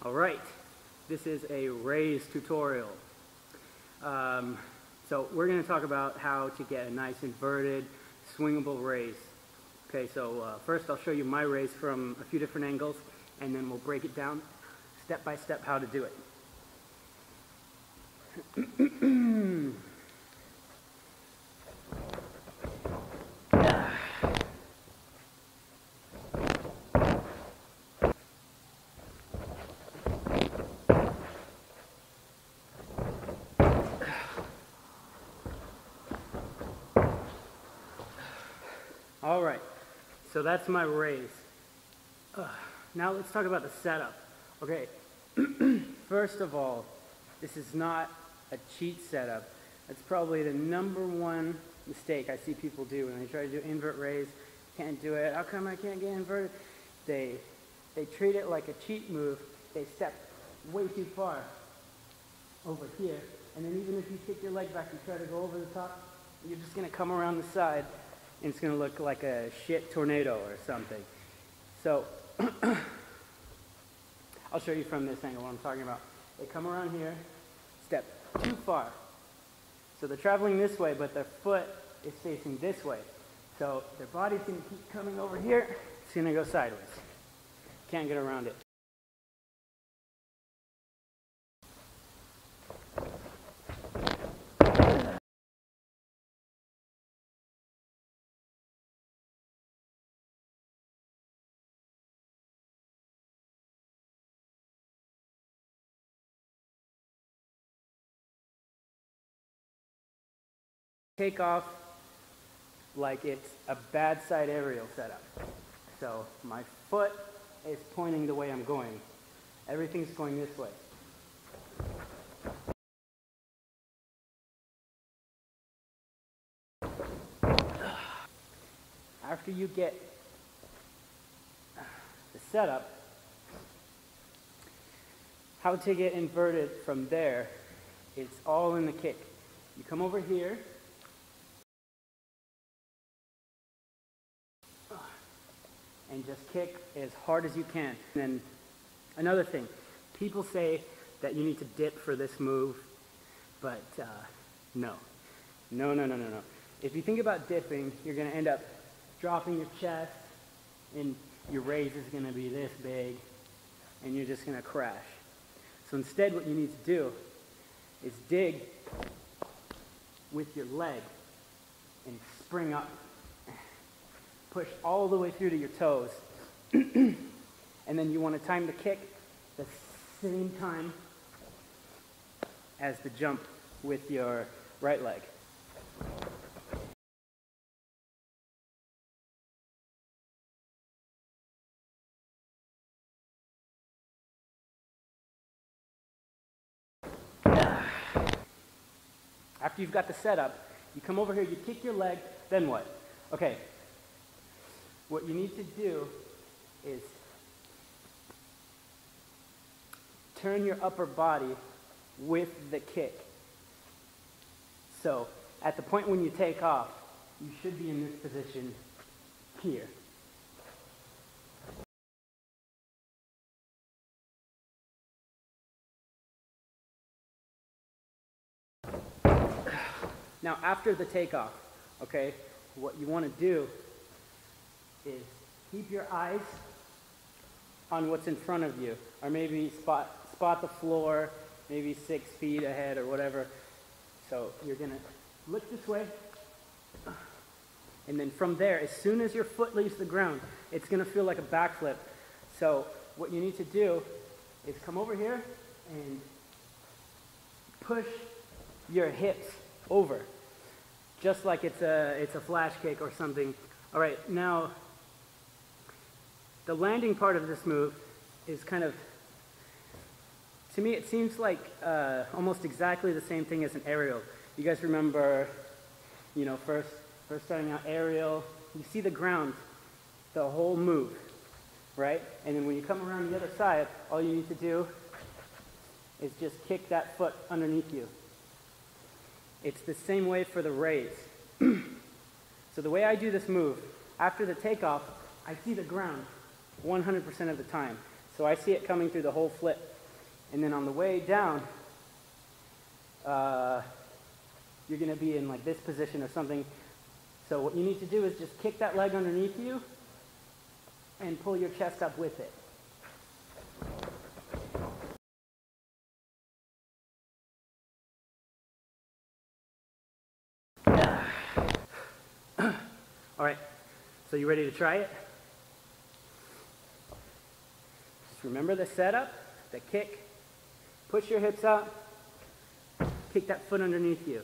Alright, this is a Raiz tutorial. So we're going to talk about how to get a nice inverted, swingable Raiz. Okay, so first I'll show you my Raiz from a few different angles, and then we'll break it down step by step how to do it. Alright, so that's my Raiz. Now let's talk about the setup. Okay, first of all, this is not a cheat setup. That's probably the #1 mistake I see people do when they try to do invert Raiz. Can't do it. How come I can't get inverted? They treat it like a cheat move. They step way too far over here, and then even if you kick your leg back and try to go over the top, you're just going to come around the side, and it's going to look like a shit tornado or something. So, I'll show you from this angle what I'm talking about. They come around here, step too far. So they're traveling this way, but their foot is facing this way. So their body's going to keep coming over here. It's going to go sideways. Can't get around it. Take off like it's a bad side aerial setup. So my foot is pointing the way I'm going. Everything's going this way. After you get the setup, how to get inverted from there, it's all in the kick. You come over here, and just kick as hard as you can. And then another thing, people say that you need to dip for this move, but no. If you think about dipping, you're going to end up dropping your chest, and your Raiz is going to be this big, and you're just going to crash. So instead what you need to do is dig with your leg and spring up. Push all the way through to your toes. And then you want to time the kick the same time as the jump with your right leg. After you've got the setup, you come over here, you kick your leg, then what? Okay. What you need to do is turn your upper body with the kick. So, at the point when you take off, you should be in this position here. Now, after the takeoff, okay, what you want to do is keep your eyes on what's in front of you, or maybe spot the floor, maybe 6 feet ahead or whatever. So you're going to look this way, and then from there, as soon as your foot leaves the ground, it's going to feel like a backflip. So what you need to do is come over here and push your hips over, just like it's a flash kick or something. All right, now the landing part of this move is kind of, to me it seems like almost exactly the same thing as an aerial. You guys remember, you know, first starting out aerial, you see the ground, the whole move, right? And then when you come around the other side, all you need to do is just kick that foot underneath you. It's the same way for the Raiz. So the way I do this move, after the takeoff, I see the ground 100% of the time. So I see it coming through the whole flip. And then on the way down, you're going to be in like this position or something. So what you need to do is just kick that leg underneath you and pull your chest up with it. All right, so you ready to try it? Just remember the setup, the kick, push your hips out, kick that foot underneath you.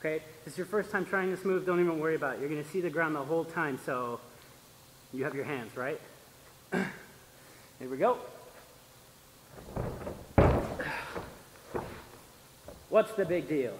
Okay, if this is your first time trying this move, don't even worry about it. You're gonna see the ground the whole time, so you have your hands, right? Here we go. What's the big deal?